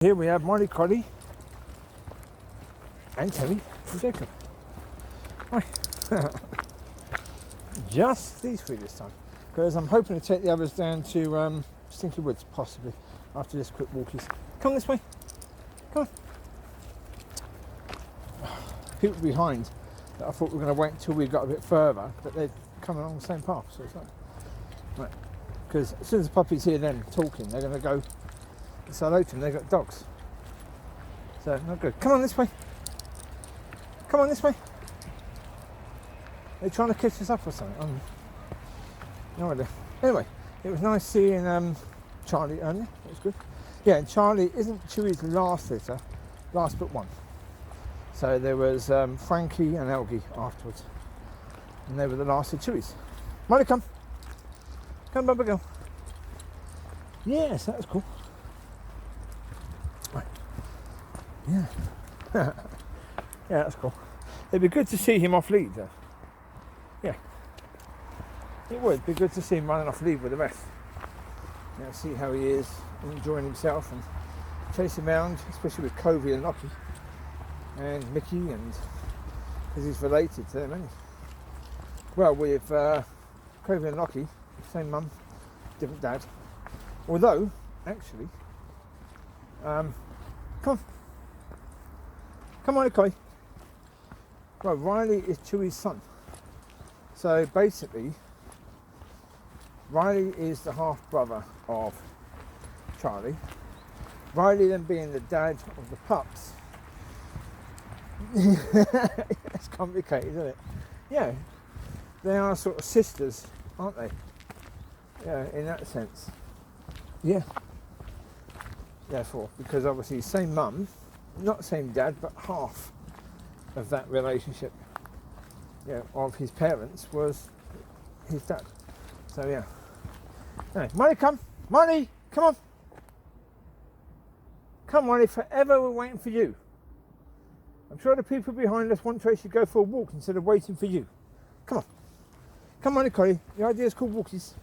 Here we have Border Collie and Teri and Jacob. Right. Just these three this time, because I'm hoping to take the others down to Stinky Woods possibly after this quick walkies. Come this way. Come on. People behind that I thought we were going to wait until we got a bit further, but they've come along the same path, so it's like, right. Because as soon as the puppies hear them talking, they're going to go and say hello to them. They've got dogs, so not good. Come on this way. Come on this way. They're trying to catch us up or something. No idea. Anyway, it was nice seeing Charlie earlier. It was good. Yeah, and Charlie isn't Chewie's last litter, last but one. So there was Frankie and Elgie afterwards, and they were the last of Chewie's. Mollie, come. Come, Bubba, girl. Yes, that was cool. Right. Yeah. Yeah, that's cool. It'd be good to see him off lead though. Yeah. It would be good to see him running off lead with the rest. Yeah, see how he is, enjoying himself and chasing around, especially with Covie and Locki and Micky, and because he's related to them, isn't he? Well, with Covie and Locki, same mum, different dad. Although, actually, come on, okay. Well, Riley is Chewie's son. So basically, Riley is the half brother of Charlie. Riley then being the dad of the pups. It's complicated, isn't it? Yeah, they are sort of sisters, aren't they? Yeah, in that sense. Yeah. Therefore, because obviously same mum, not same dad, but half of that relationship, yeah, of his parents was his dad. So yeah. Anyway, Mollie, come. Mollie, come on. Come, Mollie, forever we're waiting for you. I'm sure the people behind us want Tracy to go for a walk instead of waiting for you. Come on. Come on, Collie. The idea is called walkies.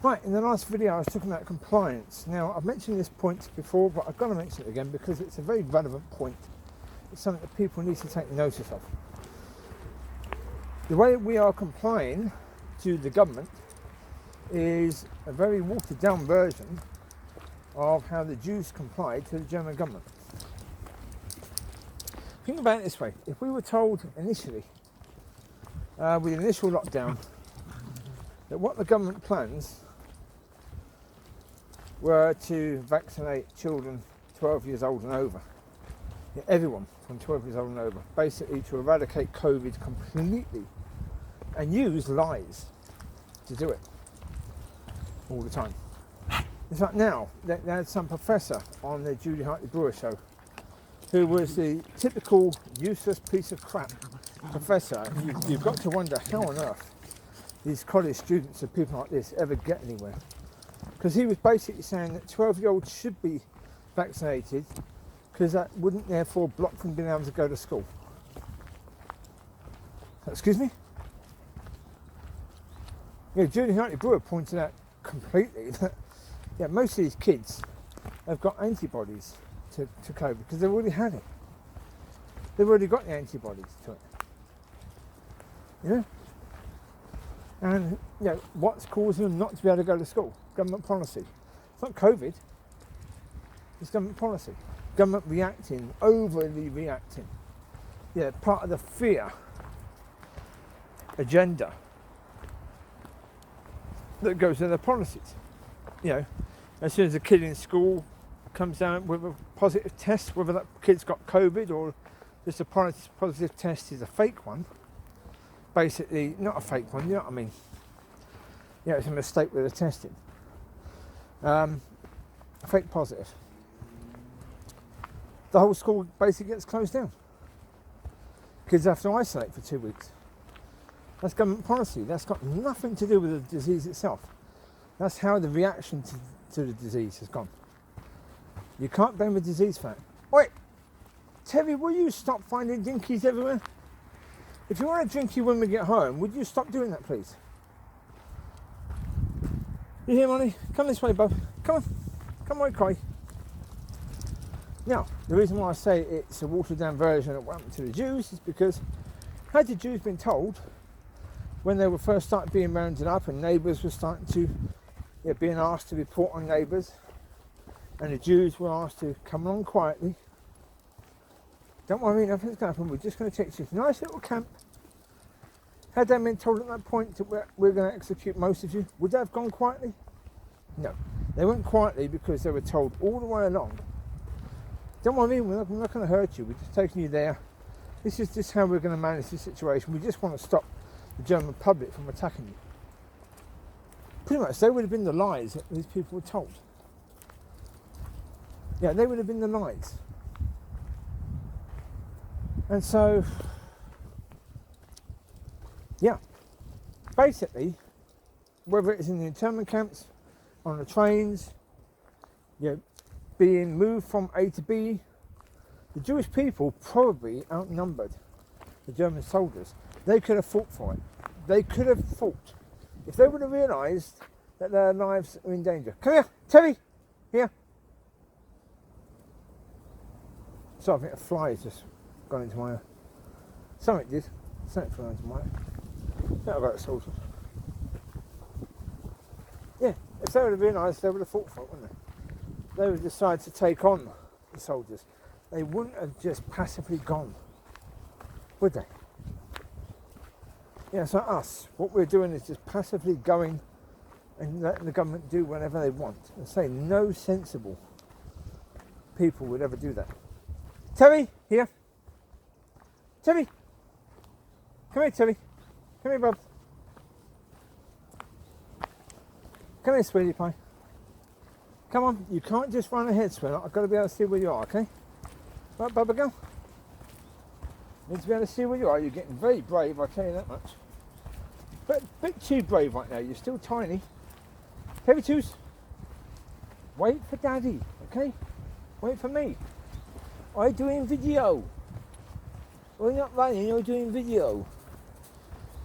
Right, in the last video I was talking about compliance. Now, I've mentioned this point before, but I've got to mention it again because it's a very relevant point. It's something that people need to take notice of. The way we are complying to the government is a very watered down version of how the Jews complied to the German government. Think about it this way. If we were told initially, with the initial lockdown, that what the government plans were to vaccinate children 12 years old and over, yeah, everyone from 12 years old and over, basically to eradicate COVID completely, and use lies to do it all the time. In fact, now they had some professor on the Julie Hartley-Brewer show who was the typical useless piece of crap professor. You've got to wonder how on earth these college students and people like this ever get anywhere. Because he was basically saying that 12-year-olds should be vaccinated because that wouldn't therefore block them being able to go to school. Excuse me? Yeah, Julie Hartley-Brewer pointed out completely that yeah, most of these kids have got antibodies to COVID because they've already had it. They've already got the antibodies to it. Yeah? And you know, what's causing them not to be able to go to school? Government policy. It's not COVID. It's government policy. Government reacting, overly reacting. Yeah, part of the fear agenda that goes in their policies. You know, as soon as a kid in school comes down with a positive test, whether that kid's got COVID or just a positive test is a fake one, basically, not a fake one, you know what I mean? Yeah, it's a mistake with the testing. A fake positive. The whole school basically gets closed down. Kids have to isolate for 2 weeks. That's government policy. That's got nothing to do with the disease itself. That's how the reaction to the disease has gone. You can't blame the disease for it. Wait, Teri, will you stop finding dinkies everywhere? If you want a drinky when we get home, would you stop doing that, please? You hear, Mollie? Come this way, bub. Come on. Come on, Covie. Now, the reason why I say it's a watered down version of what happened to the Jews is because had the Jews been told when they were first started being rounded up and neighbours were starting to, being asked to report on neighbours, and the Jews were asked to come along quietly, don't worry, nothing's going to happen, we're just going to take you to a nice little camp. Had they been told at that point that we're going to execute most of you, would they have gone quietly? No. They went quietly because they were told all the way along, don't worry, we're not going to hurt you, we're just taking you there. This is just how we're going to manage this situation. We just want to stop the German public from attacking you. Pretty much, they would have been the lies that these people were told. Yeah, they would have been the lies. And so, yeah, basically, whether it's in the internment camps, on the trains, being moved from A to B, the Jewish people probably outnumbered the German soldiers. They could have fought for it. They could have fought. If they would have realised that their lives are in danger. Come here, Teri, here. So I think a fly has just gone into my eye. Something did. Something flew into my eye. Yeah, I got it sorted. Yeah, if they would have realised, they would have fought for it, wouldn't they? They would decide to take on the soldiers. They wouldn't have just passively gone, would they? Yeah, so us, what we're doing is just passively going and letting the government do whatever they want. And say no sensible people would ever do that. Teri, here. Teri. Come here, Teri. Come here, bub. Come here, sweetie pie. Come on, you can't just run ahead, sweetheart. I've got to be able to see where you are, okay? Right, Bubba girl? Need to be able to see where you are. You're getting very brave, I'll tell you that much. But a bit too brave right now. You're still tiny. Heavy twos. Wait for Daddy, okay? Wait for me. I'm doing video. We're not running, you're doing video.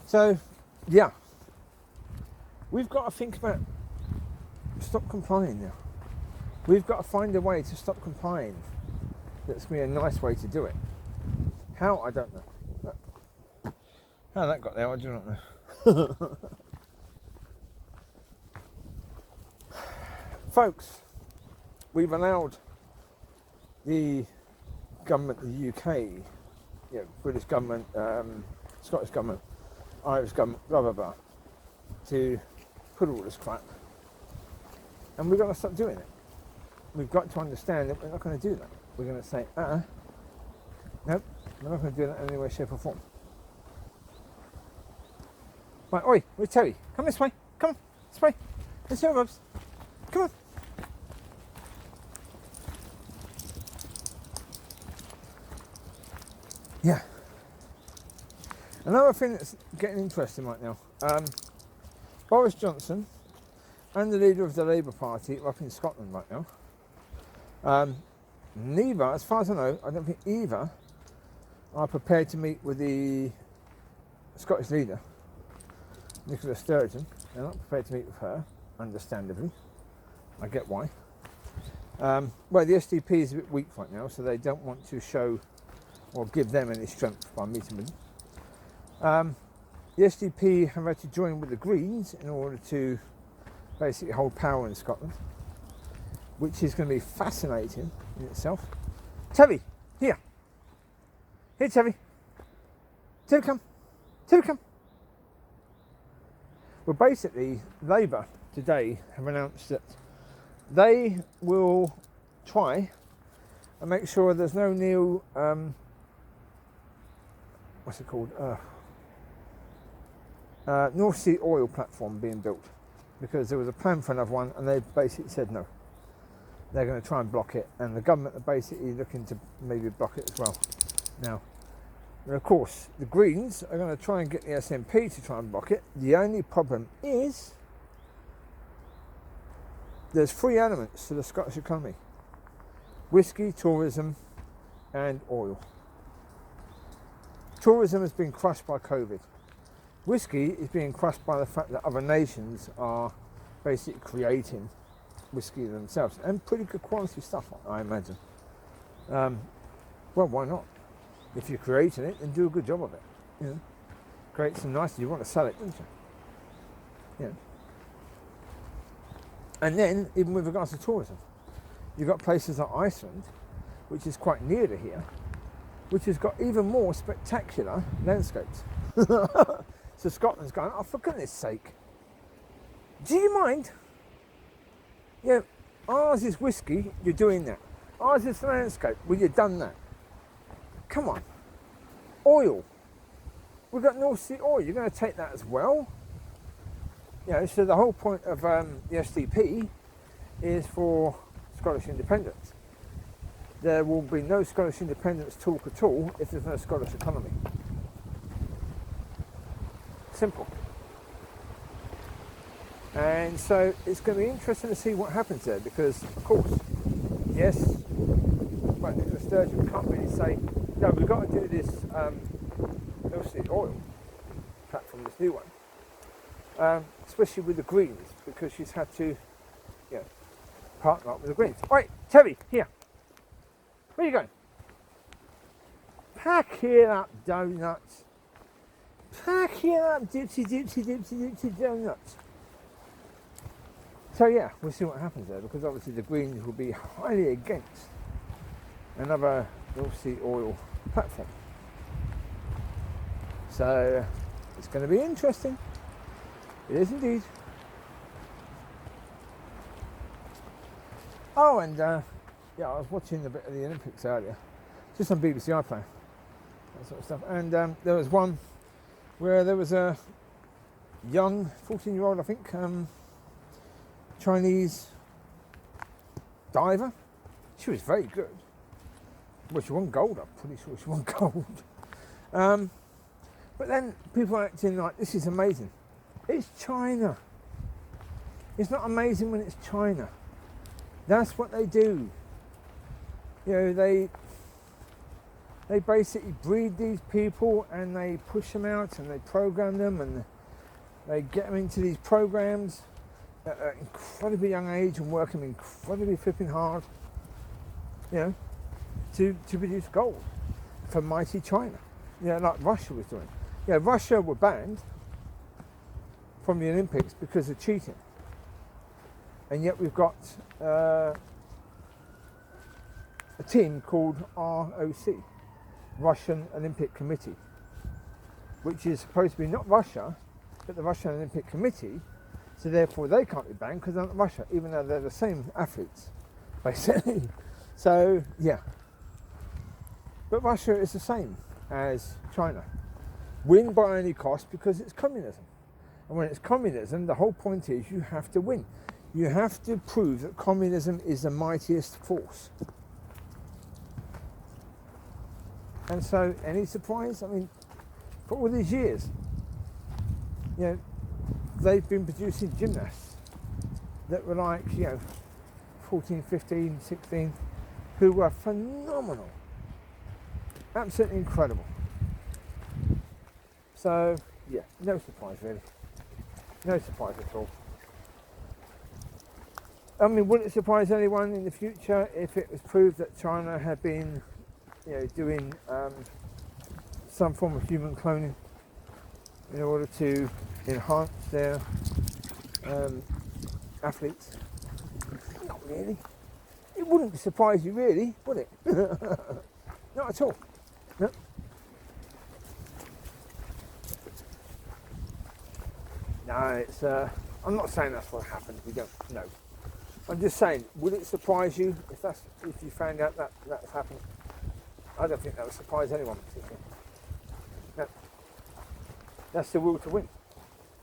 So, yeah. We've got to think about stop complying now. We've got to find a way to stop complying. That's going to be a nice way to do it. How? I don't know. How that got there, I do not know. Folks, we've allowed the government, the UK, British government, Scottish government, Irish government, blah blah blah, to put all this crap, and we've got to stop doing it. We've got to understand that we're not going to do that. We're going to say, nope, we're not going to do that in any way, shape or form. Right, oi, where's Teri? Come this way, come on, this way. Let's go, Bubs. Come on. Yeah. Another thing that's getting interesting right now, Boris Johnson and the leader of the Labour Party are up in Scotland right now. Neither, as far as I know, I don't think either are prepared to meet with the Scottish leader, Nicola Sturgeon. They're not prepared to meet with her, understandably. I get why. Well, the SDP is a bit weak right now, so they don't want to show or give them any strength by meeting with them. The SDP have had to join with the Greens in order to basically hold power in Scotland, which is going to be fascinating in itself. Teri, here. Here, Teri. Teri, come. Teri, come. Well, basically, Labour today have announced that they will try and make sure there's no new, what's it called? North Sea oil platform being built, because there was a plan for another one and they basically said no. They're going to try and block it, and the government are basically looking to maybe block it as well now. And of course, the Greens are going to try and get the SNP to try and block it. The only problem is there's three elements to the Scottish economy: whisky, tourism and oil. Tourism has been crushed by COVID. Whisky is being crushed by the fact that other nations are basically creating whisky themselves, and pretty good quality stuff, I imagine. Well, why not? If you're creating it, then do a good job of it. You know, create some nice. You want to sell it, don't you? Yeah. And then, even with regards to tourism, you've got places like Iceland, which is quite near to here, which has got even more spectacular landscapes. So Scotland's going, oh, for goodness sake, do you mind? Yeah, ours is whiskey, you're doing that. Ours is landscape, well, you've done that. Come on. Oil. We've got North Sea oil, you're going to take that as well? You know, so the whole point of the SDP is for Scottish independence. There will be no Scottish independence talk at all if there's no Scottish economy. Simple. And so it's going to be interesting to see what happens there because, of course, yes, but Nicola Sturgeon can't really say, no, we've got to do this North Sea oil platform, this new one, especially with the Greens because she's had to, you know, partner up with the Greens. All right, Teri, here. Where are you going? Pack it up, donuts. Pack it up, dipsy donuts. So yeah, we'll see what happens there because obviously the Greens will be highly against another North Sea oil platform. So it's going to be interesting. It is indeed. Oh, and yeah, I was watching a bit of the Olympics earlier, just on BBC iPlayer, that sort of stuff. And there was one where there was a young 14-year-old, I think, Chinese diver. She was very good. Well, she won gold, I'm pretty sure she won gold. But then people are acting like this is amazing. It's China. It's not amazing when it's China. That's what they do. You know, they basically breed these people and they push them out and they program them and they get them into these programs at an incredibly young age and work them incredibly flipping hard, you know, to produce gold for mighty China. You know, like Russia was doing. Yeah, Russia were banned from the Olympics because of cheating. And yet we've got a team called ROC, Russian Olympic Committee, which is supposed to be not Russia, but the Russian Olympic Committee, so therefore they can't be banned because they're not Russia, even though they're the same athletes, basically. So, yeah. But Russia is the same as China. Win by any cost because it's communism. And when it's communism, the whole point is you have to win. You have to prove that communism is the mightiest force. And so, any surprise? I mean, for all these years, you know, they've been producing gymnasts that were like, you know, 14, 15, 16, who were phenomenal. Absolutely incredible. So, yeah, no surprise really. No surprise at all. I mean, would it surprise anyone in the future if it was proved that China had been, you know, doing some form of human cloning in order to enhance their athletes? Not really. It wouldn't surprise you really, would it? Not at all. No. No, it's. I'm not saying that's what happened. We don't know. I'm just saying, would it surprise you if you found out that that's happened? I don't think that would surprise anyone particularly. No. That's the will to win.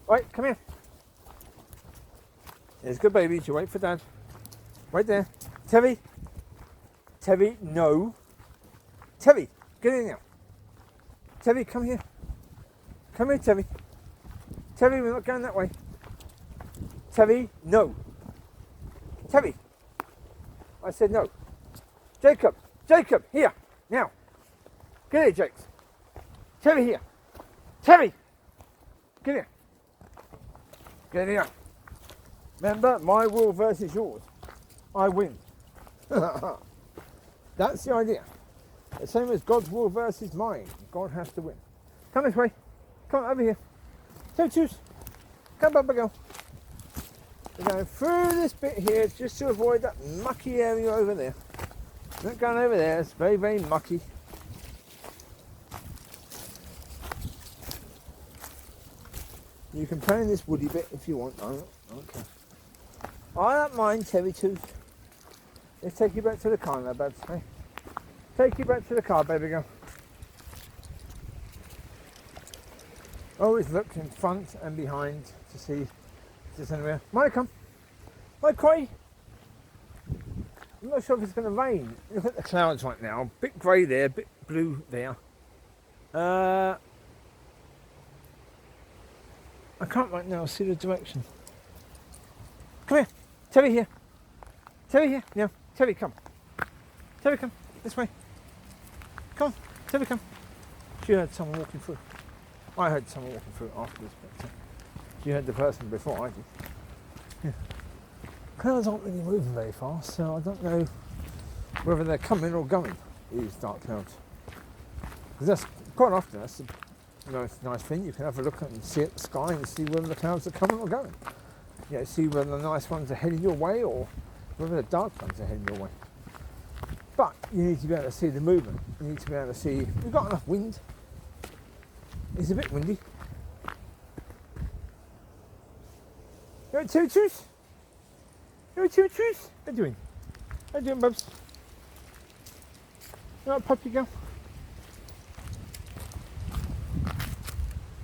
Right, come here. There's good babies. You wait for Dad. Right there. Teri. Teri, no. Teri, get in now. Teri, come here. Come here, Teri. Teri, we're not going that way. Teri, no. Teri. I said no. Jacob, here. Now. Get here, Jakes. Teri, here. Teri. Get here. Get here. Remember, my will versus yours. I win. That's the idea. The same as God's will versus mine. God has to win. Come this way. Come on, over here. Don't choose. Come, Bubba, go. We're going through this bit here just to avoid that mucky area over there. Not going over there. It's very, very mucky. You can play in this woody bit if you want. I don't care. I don't mind, Teri Tooth. Let's take you back to the car now, babes. Hey. Take you back to the car, baby girl. Always look in front and behind to see if there's anywhere. Mollie, come. Hi, Covie. I'm not sure if it's going to rain. Look at the clouds right now. A bit grey there, a bit blue there. I can't right now see the direction. Come here. Teri here. Teri here. No. Teri, come. Teri, come. This way. Come on. Teri, come. She heard someone walking through. I heard someone walking through afterwards, but she heard the person before I did. Yeah. Clouds aren't really moving very fast, so I don't know whether they're coming or going, these dark clouds. Because that's quite often, that's a nice thing. You can have a look and see at the sky and see whether the clouds are coming or going. You know, see whether the nice ones are heading your way or whether the dark ones are heading your way. But you need to be able to see the movement. You need to be able to see, we've got enough wind. It's a bit windy. You want two chews? You want two chews? How you doing? How you doing, bubs? You want puppy girl?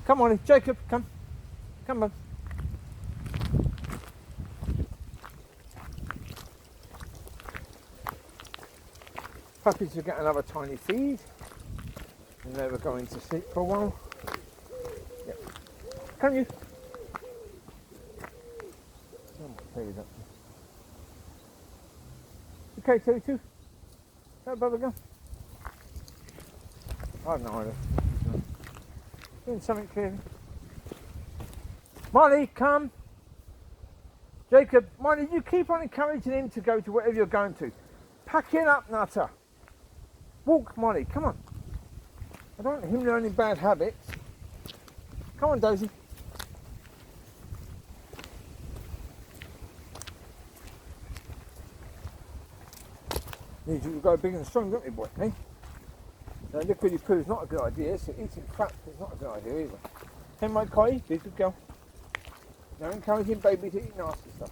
Come on, Jacob, come. Come on. Puppies will get another tiny feed. And they were going to sleep for a while. Yep. Come you. Okay, Teri too. Go, Bubba, go. I have no idea. Doing something clearly. Mollie, come. Jacob, Mollie, you keep on encouraging him to go to whatever you're going to. Pack it up, nutter. Walk, Mollie, come on. I don't want him learning bad habits. Come on, Daisy. Need you to go big and strong, don't you, boy? Eh? Now, liquidy poo is not a good idea, so eating crap is not a good idea either. Hey, my Covie, be a good girl. No encouraging baby to eat nasty stuff.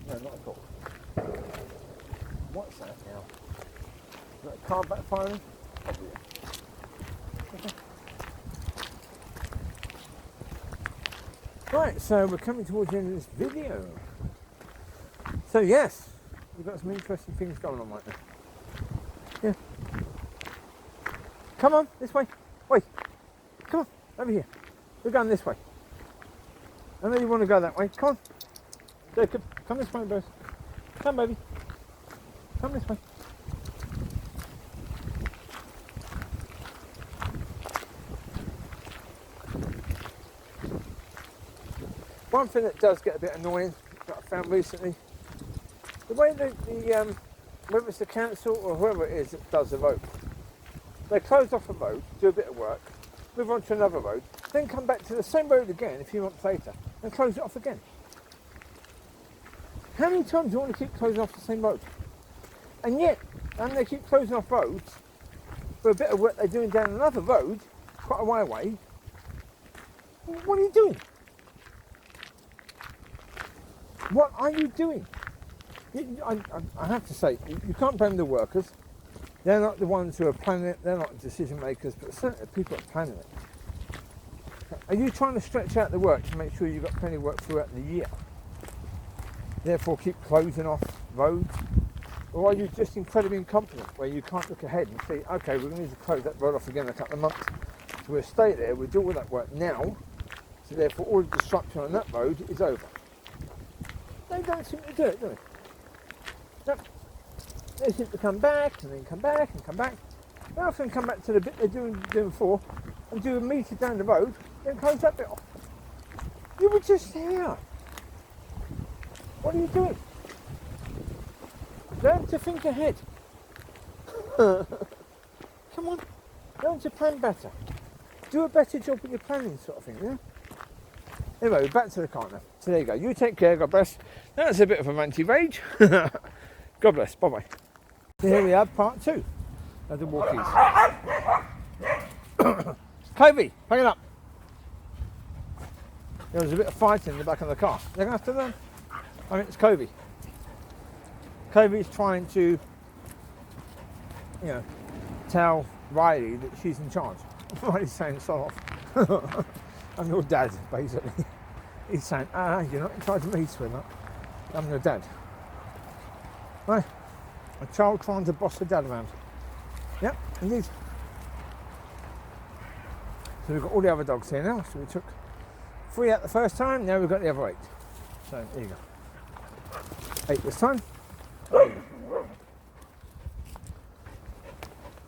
No, not at all. What's that now? Is that a car backfiring? Oh, yeah. Okay. Right, so we're coming towards the end of this video. So yes, we've got some interesting things going on right now. Yeah. Come on, this way. Wait. Come on, over here. We're going this way. I know you want to go that way. Come on. Jacob, come this way, boys. Come, baby. Come this way. One thing that does get a bit annoying that I found recently, the way that whether it's the council or whoever it is that does the road, they close off a road, do a bit of work, move on to another road, then come back to the same road again a few months later and close it off again. How many times do you want to keep closing off the same road? And yet, and they keep closing off roads for a bit of work they're doing down another road, quite a way away. What are you doing? What are you doing? I have to say, you can't blame the workers. They're not the ones who are planning it, they're not decision makers, but certainly the people that are planning it. Are you trying to stretch out the work to make sure you've got plenty of work throughout the year? Therefore keep closing off roads? Or are you just incredibly incompetent where you can't look ahead and see, okay, we're going to need to close that road off again in a couple of months. So we'll stay there, we'll do all that work now, so therefore all the disruption on that road is over. They don't seem to do it, do they? No. They seem to come back and then come back and come back. They often come back to the bit they're doing before and do a metre down the road, then close that bit off. You were just here. What are you doing? Learn to think ahead. Come on, learn to plan better. Do a better job with your planning sort of thing, yeah? Anyway, we're back to the car now. So there you go. You take care, God bless. That's a bit of a ranty rage. God bless, bye-bye. So here we have part 2 of the walkies. Covie, hang it up. There was a bit of fighting in the back of the car. They're going to have to learn. I mean, it's Covie. Covie's trying to, tell Riley that she's in charge. Riley's saying, "Stop off." I'm your dad, basically. He's saying, you're not in charge of me, sweetheart. I'm your dad. Right? A child trying to boss her dad around. Yep, indeed. So we've got all the other dogs here now. So we took 3 out the first time, now we've got the other 8. So there you go. 8 this time. There you go.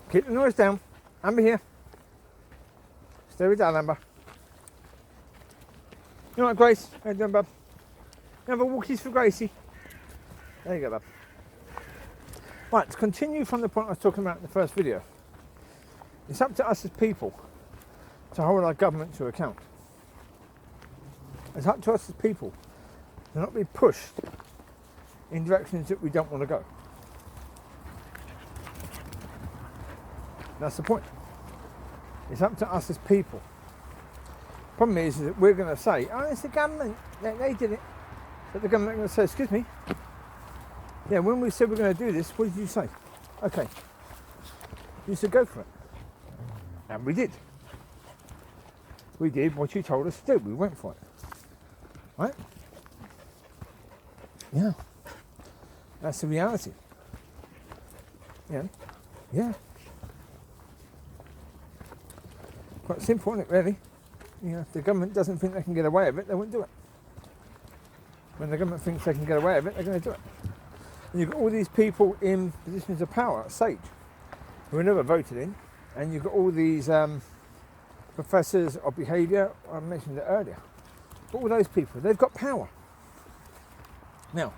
Keep the noise down. Amber here. Stay with Dad, Amber. You know what, Grace? How you doing, bub? You have a walkies for Gracie. There you go, bub. Right, to continue from the point I was talking about in the first video. It's up to us as people to hold our government to account. It's up to us as people to not be pushed in directions that we don't want to go. That's the point. It's up to us as people. Problem is that we're going to say, "Oh, it's the government, they did it." But the government are going to say, "Excuse me, yeah, when we said we're going to do this, what did you say?" Okay, you said go for it. And we did. We did what you told us to do. We went for it. Right? Yeah. That's the reality. Yeah. Quite simple, isn't it, really? If the government doesn't think they can get away with it, they won't do it. When the government thinks they can get away with it, they're going to do it. And you've got all these people in positions of power at SAGE who were never voted in, and you've got all these professors of behaviour, I mentioned it earlier. But all those people, they've got power. Now,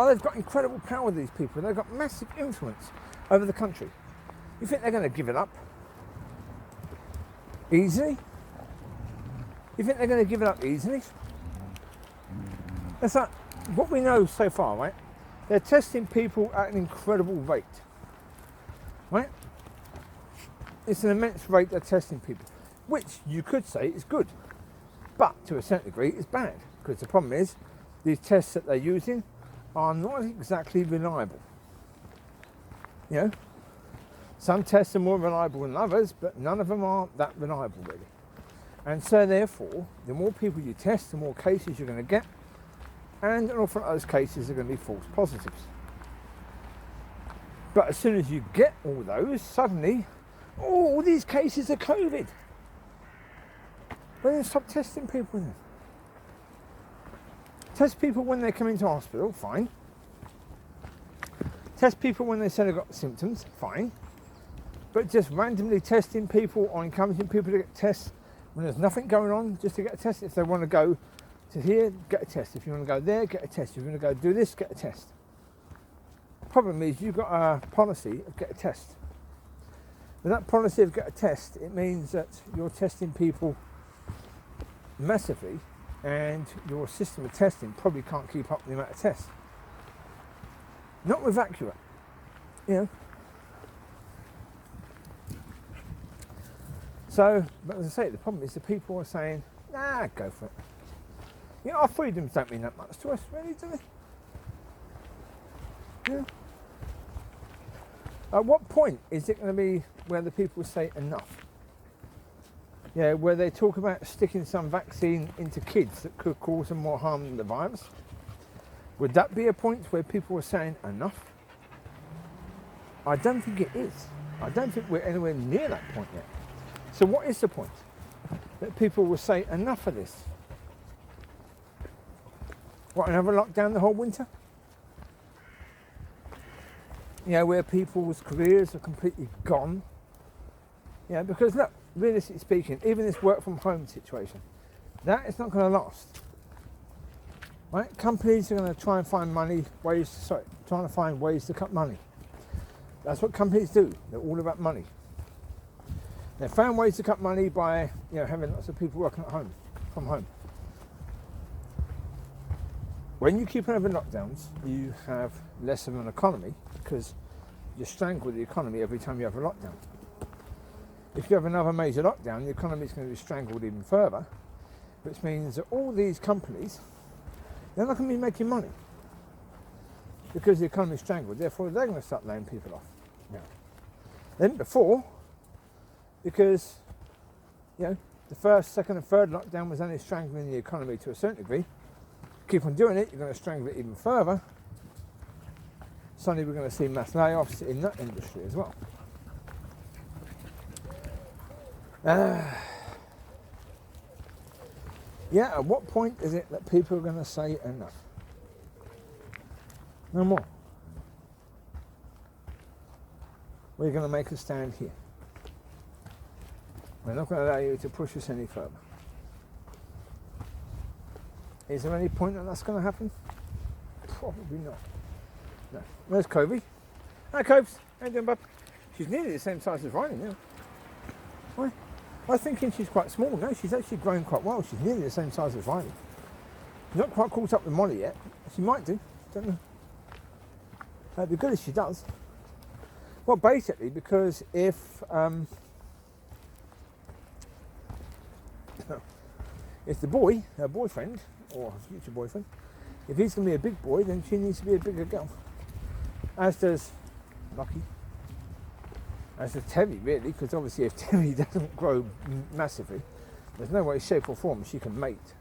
they've got incredible power, these people. They've got massive influence over the country. You think they're going to give it up easily? You think they're going to give it up easily? That's like what we know so far, right? They're testing people at an incredible rate, right? It's an immense rate they're testing people, which you could say is good, but to a certain degree it's bad, because the problem is these tests that they're using are not exactly reliable. Some tests are more reliable than others, but none of them are that reliable, really. And so therefore, the more people you test, the more cases you're going to get, and an awful lot of those cases are going to be false positives. But as soon as you get all those, suddenly, all these cases are COVID. Well, then stop testing people then. Test people when they come into hospital, fine. Test people when they say they've got symptoms, fine. But just randomly testing people or encouraging people to get tests when there's nothing going on, just to get a test. If they want to go to here, get a test. If you want to go there, get a test. If you want to go do this, get a test. Problem is, you've got a policy of get a test. With that policy of get a test, it means that you're testing people massively, and your system of testing probably can't keep up with the amount of tests. Not with accurate, So, but as I say, the problem is the people are saying, "Nah, go for it." Our freedoms don't mean that much to us, really, do they? At what point is it going to be where the people say enough? Where they talk about sticking some vaccine into kids that could cause them more harm than the virus. Would that be a point where people are saying enough? I don't think it is. I don't think we're anywhere near that point yet. So what is the point? That people will say enough of this? What, another lockdown the whole winter? Where people's careers are completely gone. Because look, realistically speaking, even this work from home situation, that is not going to last. Right? Companies are going to try and find ways to cut money. That's what companies do. They're all about money. They found ways to cut money by, having lots of people working at home, from home. When you keep on having lockdowns, you have less of an economy because you strangle the economy every time you have a lockdown. If you have another major lockdown, the economy is going to be strangled even further, which means that all these companies, they're not going to be making money because the economy is strangled. Therefore, they're going to start laying people off. Then before, because the first, second and third lockdown was only strangling the economy to a certain degree. Keep on doing it, you're going to strangle it even further. Suddenly we're going to see mass layoffs in that industry as well. At what point is it that people are going to say enough? No more. We're going to make a stand here. We're not going to allow you to push us any further. Is there any point that that's going to happen? Probably not. No. There's Covie. Hi, Cobes. How you doing, bub? She's nearly the same size as Riley now. Why? I was thinking she's quite small. No, she's actually grown quite well. She's nearly the same size as Riley. Not quite caught up with Mollie yet. She might do. Don't know. It'd be good if she does. Well, basically, because if the boy, her boyfriend, or future boyfriend, if he's going to be a big boy, then she needs to be a bigger girl. As does Locki. As does Teri, really, because obviously if Teri doesn't grow massively, there's no way, shape or form she can mate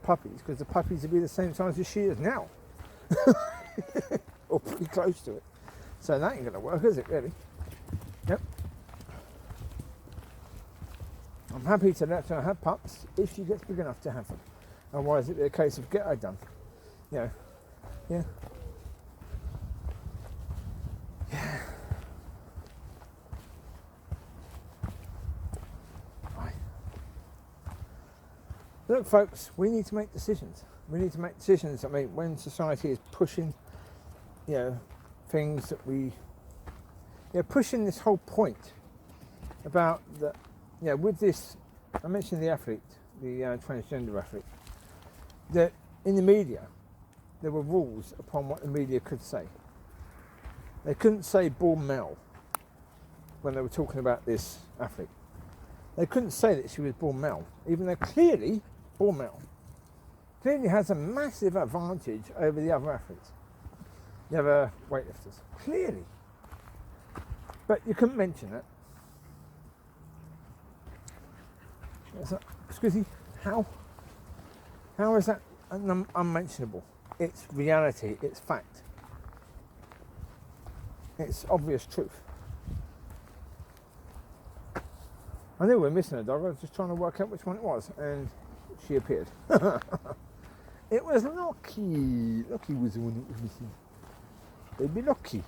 puppies, because the puppies will be the same size as she is now. Or pretty close to it. So that ain't going to work, is it, really? Yep. I'm happy to let her have pups if she gets big enough to have them. Otherwise it'd be a case of get her done. Yeah. Right. Look, folks, we need to make decisions. We need to make decisions. I mean, when society is pushing, things that pushing this whole point about that. With this, I mentioned the athlete, the transgender athlete, that in the media, there were rules upon what the media could say. They couldn't say born male when they were talking about this athlete. They couldn't say that she was born male, even though clearly born male. Clearly has a massive advantage over the other athletes, the other weightlifters, clearly. But you couldn't mention it. Excuse me, how is that unmentionable? It's reality, it's fact. It's obvious truth. I knew we were missing a dog, I was just trying to work out which one it was, and she appeared. It was Locki. Locki was the one that was missing. Baby Locki.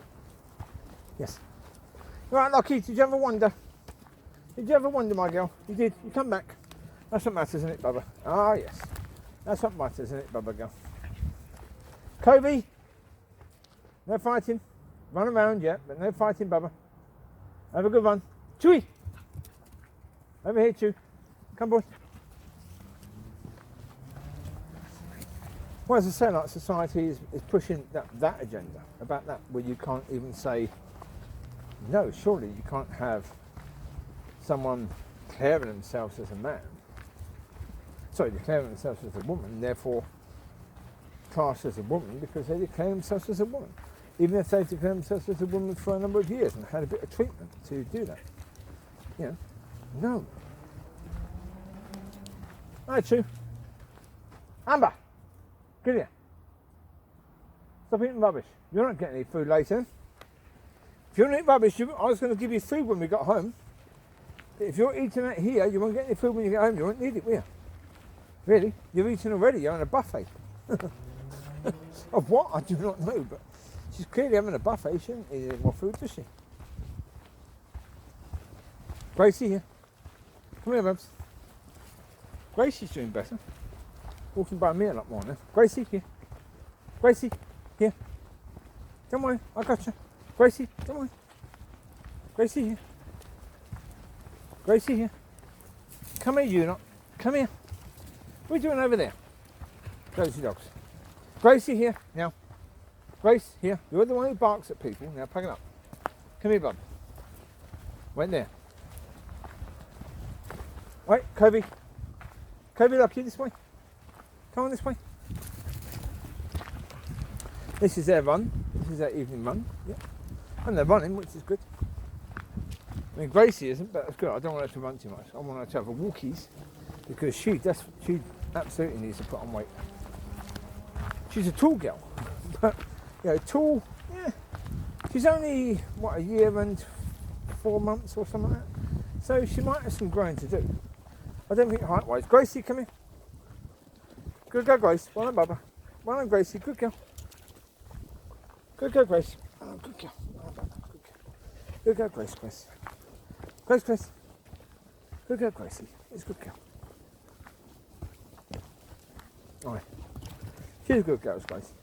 Yes. Right, Locki, did you ever wonder? Did you ever wonder, my girl? You did. You come back. That's what matters, isn't it, Bubba? Ah, yes. That's what matters, isn't it, Bubba girl? Covie. No fighting. Run around, yeah, but no fighting, Bubba. Have a good one. Chewie. Over here, Chew. Come, boy. Well, as I say, like, society is pushing that agenda, about that, where you can't even say, no, surely you can't have someone declaring themselves as a man, declaring themselves as a woman, therefore classed as a woman because they declare themselves as a woman, even if they've declared themselves as a woman for a number of years and had a bit of treatment to do that. No. Hi, Chew. Amber, get here. Stop eating rubbish. You're not getting any food later. If you don't eat rubbish, I was going to give you food when we got home. But if you're eating that here, you won't get any food when you get home. You won't need it, will you? Really? You're eating already. You're on a buffet. Of what? I do not know, but she's clearly having a buffet. She doesn't need any more food, does she? Gracie, here. Come here, Babs. Gracie's doing better. Walking by me a lot more now. Gracie, here. Gracie, here. Come on, I got you. Gracie, come on. Gracie here. Gracie here. Come here, you lot. Come here. What are you doing over there? Gracie dogs. Gracie here. Now. Grace here. You're the one who barks at people. Now pack it up. Come here, bub. Wait there. Wait, Covie. Covie, Locki, this way. Come on this way. This is their run. This is their evening run. Yep. And they're running, which is good. I mean, Gracie isn't, but it's good. I don't want her to run too much. I want her to have a walkies because she absolutely needs to put on weight. She's a tall girl, but tall. Yeah, she's only a year and 4 months or something like that. So she might have some growing to do. I don't think height-wise. Gracie, come here. Good girl, Grace. Well done, Bubba. Well done, Gracie. Good girl. Good girl, Grace. Oh, good girl. Oh, Bubba. Good girl. Good girl, Grace. Grace. Grace, Grace. Good girl, Gracie. It's a good girl. All right. She's a good girl, Grace.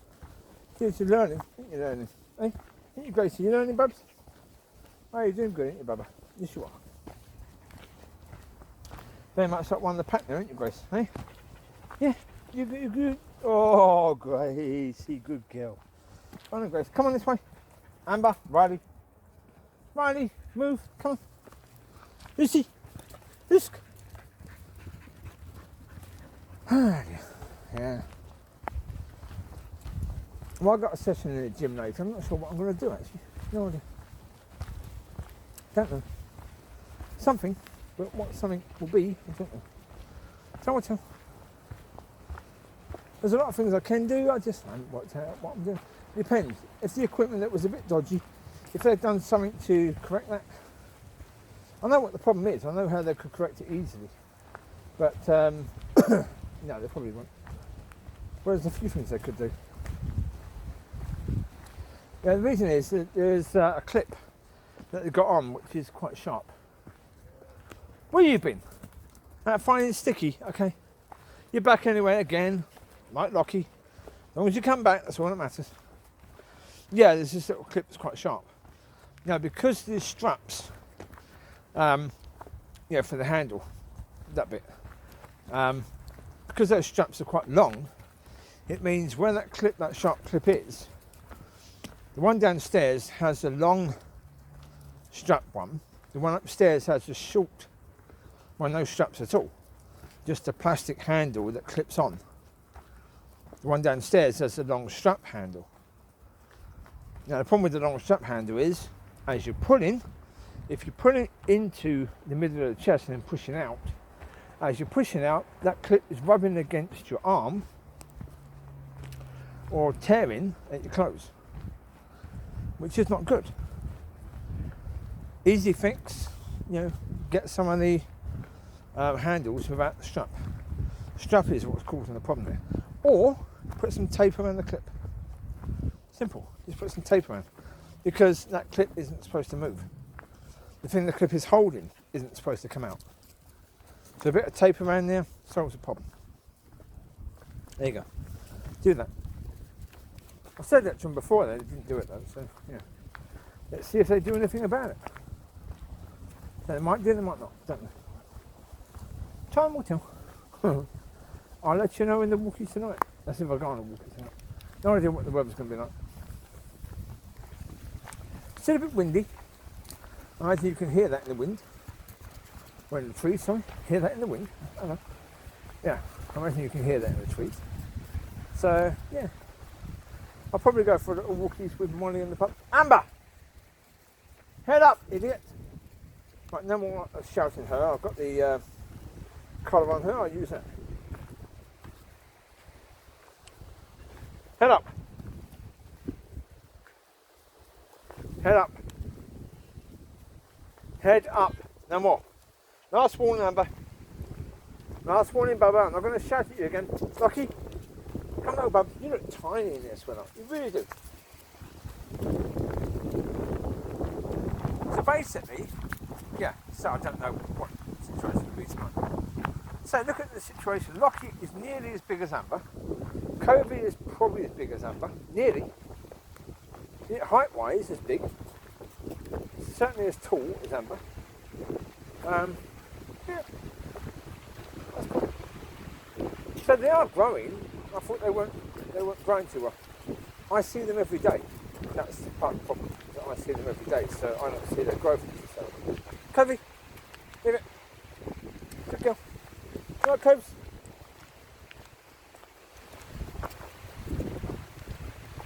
She's learning. I think you're learning. Hey? Ain't you, Gracie? You learning, Bubs? Oh, you're doing good, ain't you, Bubba? Yes, you are. Very much like one of the pack there, ain't you, Grace? Hey? Yeah. You're good. Oh, Gracie. Good girl. Come on, Grace. Come on this way. Amber. Riley. Riley. Move. Come on. Lucy. Lusk. Yeah. Well, I've got a session in the gym later. I'm not sure what I'm going to do, actually. No idea. Don't know. Something. But what something will be, I don't know. Tell. There's a lot of things I can do. I just haven't worked out what I'm doing. Depends. If the equipment that was a bit dodgy, if they've done something to correct that, I know what the problem is. I know how they could correct it easily. But, no, they probably won't. Whereas a few things they could do. Yeah, the reason is that there's a clip that they got on which is quite sharp. Where you been? Finding it sticky? Okay. You're back anyway again, like Locki. As long as you come back, that's all that matters. Yeah, there's this little clip that's quite sharp. Now, because there's straps, for the handle, that bit, because those straps are quite long, it means where that sharp clip is, the one downstairs has a long strap one, the one upstairs has a short one, no straps at all, just a plastic handle that clips on. The one downstairs has a long strap handle. Now the problem with the long strap handle is, as you're pulling, if you pull it into the middle of the chest and then pushing out, as you're pushing out, that clip is rubbing against your arm or tearing at your clothes, which is not good. Easy fix, get some of the handles without the strap. Strap is what's causing the problem there. Or put some tape around the clip. Simple. Just put some tape around, because that clip isn't supposed to move. The thing the clip is holding isn't supposed to come out. So a bit of tape around there solves the problem. There you go. Do that. I said that to them before, they didn't do it though, so yeah. Let's see if they do anything about it. So they might do, they might not, don't know. Time will tell. I'll let you know in the walkies tonight. That's if I go on a walkie tonight. No idea what the weather's going to be like. Still a bit windy. I think you can hear that in the wind. Or in the trees, sorry. Hear that in the wind. I don't know. Yeah, I reckon you can hear that in the trees. So, yeah. I'll probably go for a little walkies with Mollie and the pup. Amber! Head up, idiot! Right, no more shouting her. I've got the collar on her. I'll use that. Head up. Head up. Head up. No more. Last warning, Amber. Last warning, Bubba. I'm not going to shout at you again. Locki, come on, Bub. You look tiny in this weather. You really do. So basically, yeah, so I don't know what the situation will be tonight. So look at the situation. Locki is nearly as big as Amber. Covie is probably as big as Amber. Nearly. Height-wise, as big. certainly as tall as Amber. Yeah, that's cool. So they are growing. I thought they weren't growing too well. I see them every day. That's part of the problem. That I see them every day, so I don't see their growth necessarily. Covie, leave it. Good girl. Right, Cobes.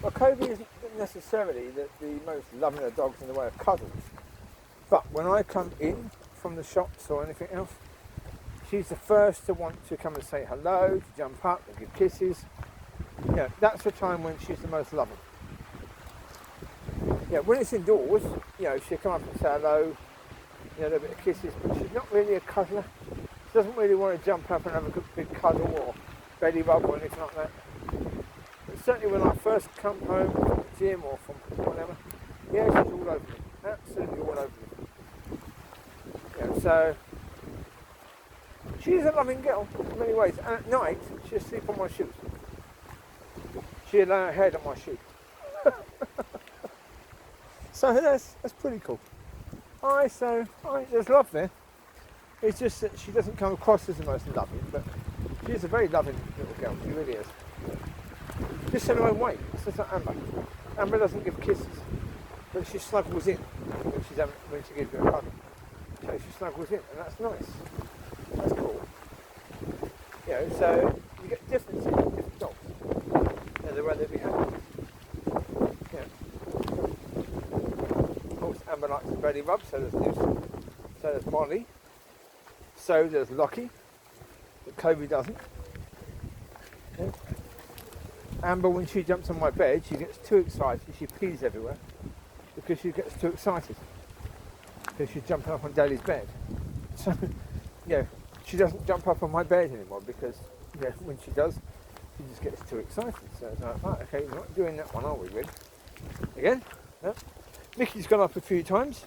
Well, Covie isn't necessarily the most loving of dogs in the way of cuddles, but when I come in from the shops or anything else, she's the first to want to come and say hello, to jump up and give kisses. Yeah, that's the time when she's the most loving. Yeah, when it's indoors, she'll come up and say hello, a little bit of kisses, but she's not really a cuddler. She doesn't really want to jump up and have a good big cuddle or belly rub or anything like that. But certainly when I first come home from the gym or from whatever, yeah, she's all over me. Absolutely all over me. Yeah, so she's a loving girl in many ways. And at night, she'll sleep on my shoes. She'll lay her head on my shoe. So that's pretty cool. There's love there. It's just that she doesn't come across as the most loving, but she's a very loving little girl. She really is. Just in her own way. It's just like Amber. Amber doesn't give kisses, but she snuggles in when she gives you a hug. So she snuggles in, and that's nice. That's cool. So you get differences in different dogs. The way they behave. Yeah. Of course, Amber likes the belly rub, so there's Lucy, so there's Mollie, so there's Locki, but Covie doesn't. Yeah. Amber, when she jumps on my bed, she gets too excited. She pees everywhere because she gets too excited because she's jumping up on Daddy's bed. So, she doesn't jump up on my bed anymore because, when she does, she just gets too excited. So it's like, right, okay, we're not doing that one, are we, really? Again? No. Micky's gone up a few times.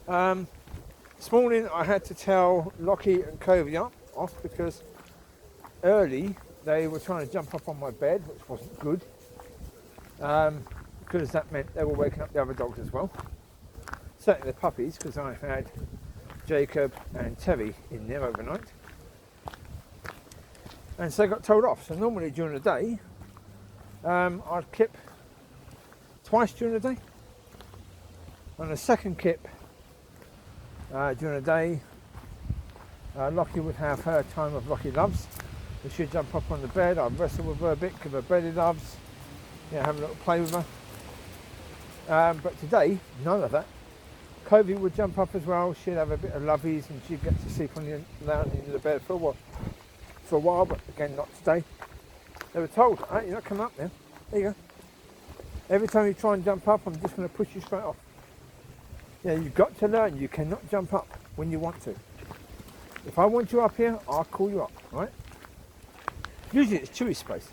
This morning I had to tell Locki and Covie off because early they were trying to jump up on my bed, which wasn't good. Because that meant they were waking up the other dogs as well. Certainly the puppies, because I had Jacob and Teri in there overnight. And so they got told off. So normally during the day, I'd kip twice during the day. On the second kip during the day, Locki would have her time of Locki loves. She'd jump up on the bed, I'd wrestle with her a bit, give her belly loves, have a little play with her. But today, none of that. Covie would jump up as well, she'd have a bit of lovies and she'd get to sleep on the lounge in the bed for a while, but again, not today. They were told, you're not coming up then. There you go. Every time you try and jump up, I'm just going to push you straight off. You've got to learn, you cannot jump up when you want to. If I want you up here, I'll call you up, right? Usually it's Chewie's space.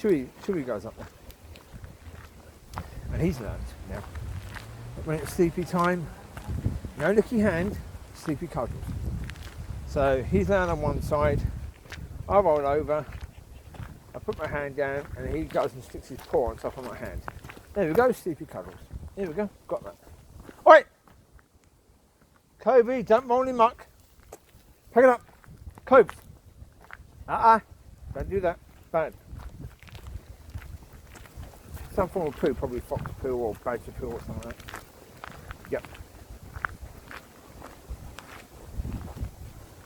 Chewie goes up there. And he's learned now. But when it's sleepy time, no licky hand, sleepy cuddles. So he's laying on one side, I roll over, I put my hand down, and he goes and sticks his paw on top of my hand. There we go, sleepy cuddles. Here we go, got that. Oi! Covie, don't roll in muck. Pick it up. Cobes. Don't do that. Bad. Some form of poo, probably fox poo or badger poo or something like that. Yep.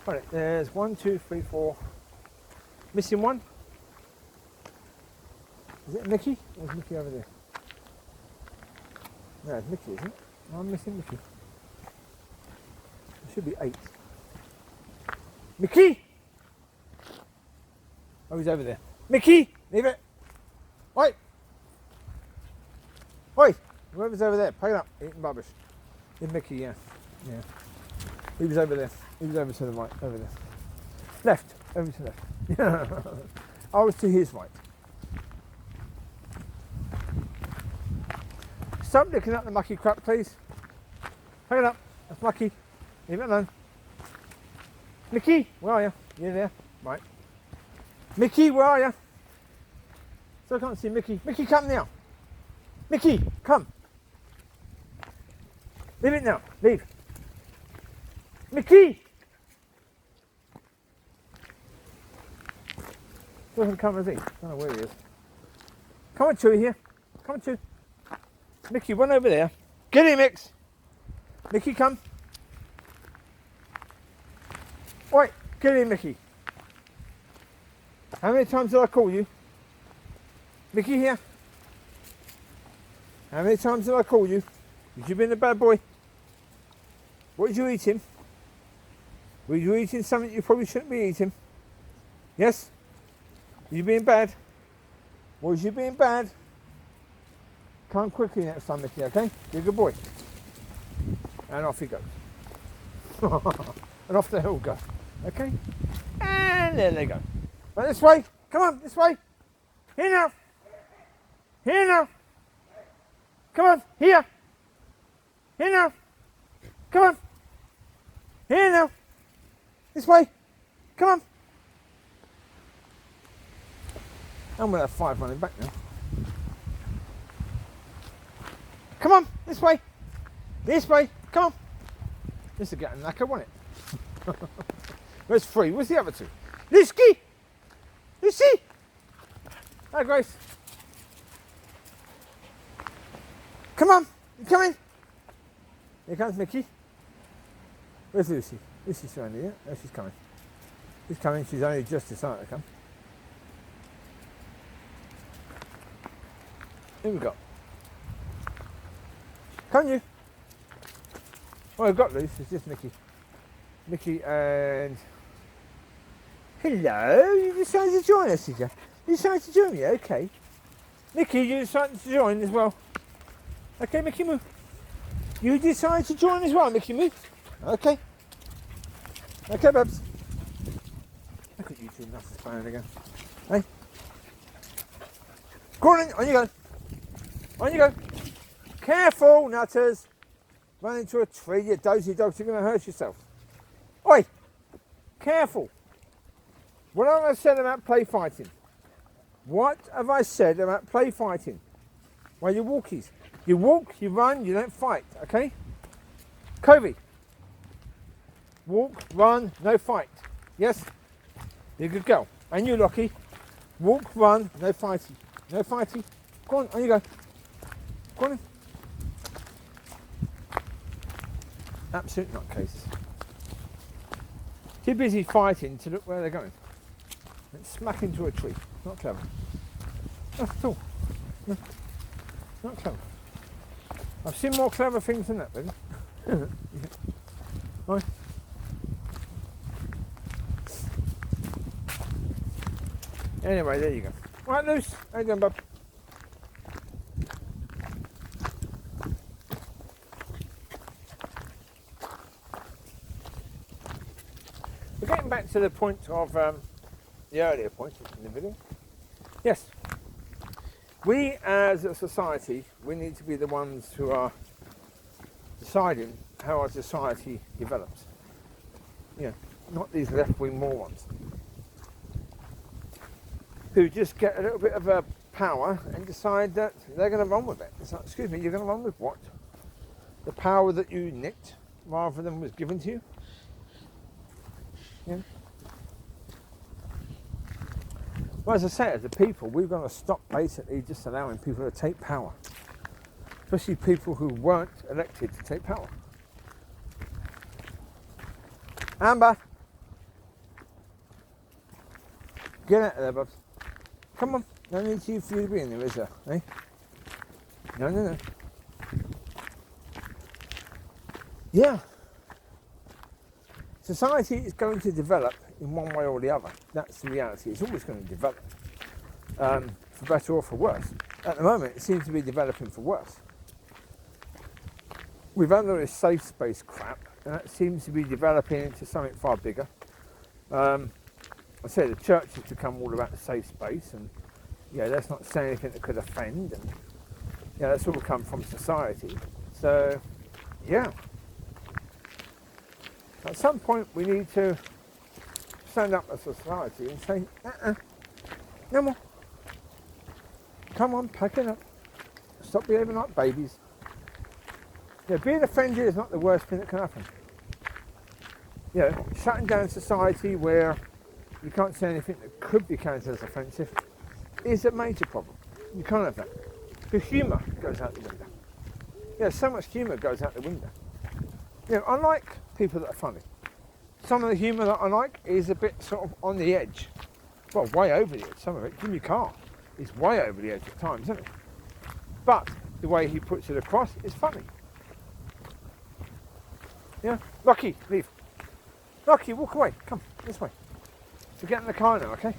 Right, there's 1, 2, 3, 4. Missing one. Is it Micky? Or is Micky over there? No, it's Micky, isn't it? I'm missing Micky. There should be 8. Micky! Oh, he's over there. Micky! Leave it! Oi! Oi! Whoever's over there, pick it up. Eating rubbish. In Micky, yeah. He was over there. He was over to the right. Over there. Left. Over to left. I was to his right. Stop looking at the mucky crap, please. Pick it up. That's mucky. Leave it alone. Micky, where are you? You there? Right. Micky, where are you? Still can't see Micky. Micky, come now. Micky, come. Leave it now. Leave. Micky! Doesn't come, has he? I don't know where he is. Come on, Chewie here. Come on, Chewie. Micky, run over there. Get him, Mix. Micky, come. Wait, get in, Micky. How many times did I call you? Micky here. How many times did I call you? Did you been a bad boy? What did you eating? Were you eating something you probably shouldn't be eating? Yes? You being bad? Was you being bad? Come quickly next time, Micky, okay? You're a good boy. And off he goes. And off they all go. Okay? And there they go. Right, this way. Come on, this way. Here now. Here now. Come on, here. Here now. Come on. Here now. This way. Come on. I'm going to have 5 running back now. Come on, this way. This way. Come on. This is getting knacker, wasn't it? Where's 3? Where's the other 2? Lizzie! Lizzie! Hi, Grace. Come on. You coming? Here comes Micky. Where's Lucy? Lucy's around here. Oh, she's coming. She's coming. She's only just decided to come. Here we go. Come you. Oh, I've got loose. It's just Micky. Micky and... Hello, you decided to join us, did you? You decided to join me, okay. Micky, you decided to join as well. Okay, Micky Moo. You decided to join as well, Micky Moo. Okay. Okay, Babs. Look at you two nutters playing again. Hey. Go on you go. On you go. Careful, nutters. Run into a tree, you dozy dogs, you're going to hurt yourself. Oi! Careful. What have I said about play fighting? What have I said about play fighting? Well, you walkies. You walk, you run, you don't fight, okay? Covie. Walk, run, no fight. Yes? You're a good girl. And you, Locki. Walk, run, no fighting. No fighting. Go on you go. Go on in. Absolute nutcases. Too busy fighting to look where they're going. And smack into a tree. Not clever. Not at all. No. Not clever. I've seen more clever things than that, baby. Right. Anyway, there you go. Right, Luce. How you doing, bub? We're getting back to the point of the earlier point in the video. Yes. We as a society, we need to be the ones who are deciding how our society develops. Yeah, not these left-wing morons who just get a little bit of power and decide that they're going to run with it. It's like, excuse me, you're going to run with what? The power that you nicked rather than was given to you? Yeah. Well, as I say, as a people, we've got to stop basically just allowing people to take power. Especially people who weren't elected to take power. Amber! Get out of there, bubs. Come on. No need for you to be in there, is there? Eh? No. Yeah. Society is going to develop in one way or the other. That's the reality. It's always going to develop. For better or for worse. At the moment, it seems to be developing for worse. We've had all this safe space crap, and that seems to be developing into something far bigger. I say the church has become all about the safe space, and yeah, let's not say anything that could offend, and yeah, that's all come from society. So, yeah. At some point, we need to stand up as a society and say, no more. Come on, pack it up. Stop behaving like babies. You know, being offended is not the worst thing that can happen. You know, shutting down society where you can't say anything that could be counted as offensive is a major problem. You can't have that. The humour goes out the window. You know, so much humour goes out the window. You know, I like people that are funny. Some of the humour that I like is a bit sort of on the edge. Well, way over the edge, some of it. Jimmy Carr is way over the edge at times, isn't it? But the way he puts it across is funny. Yeah? Locki, leave. Locki, walk away. Come, this way. So get in the car now, okay?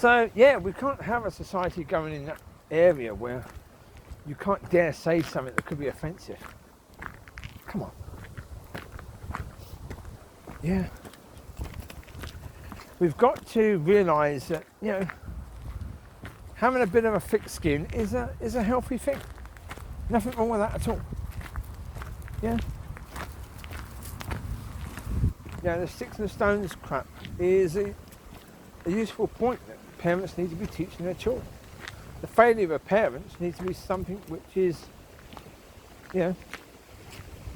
So, yeah, we can't have a society going in that area where you can't dare say something that could be offensive. Come on. Yeah. We've got to realise that, you know, having a bit of a thick skin is a healthy thing. Nothing wrong with that at all. Yeah. Yeah, the sticks and the stones crap is a useful point that parents need to be teaching their children. The failure of parents needs to be something which is, you know,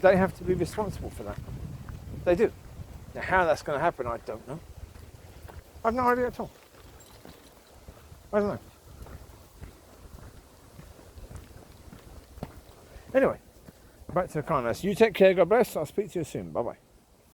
they have to be responsible for that. They do. Now, how that's going to happen, I don't know. I've no idea at all. I don't know. Anyway, back to the kindness. You take care, God bless. I'll speak to you soon. Bye-bye.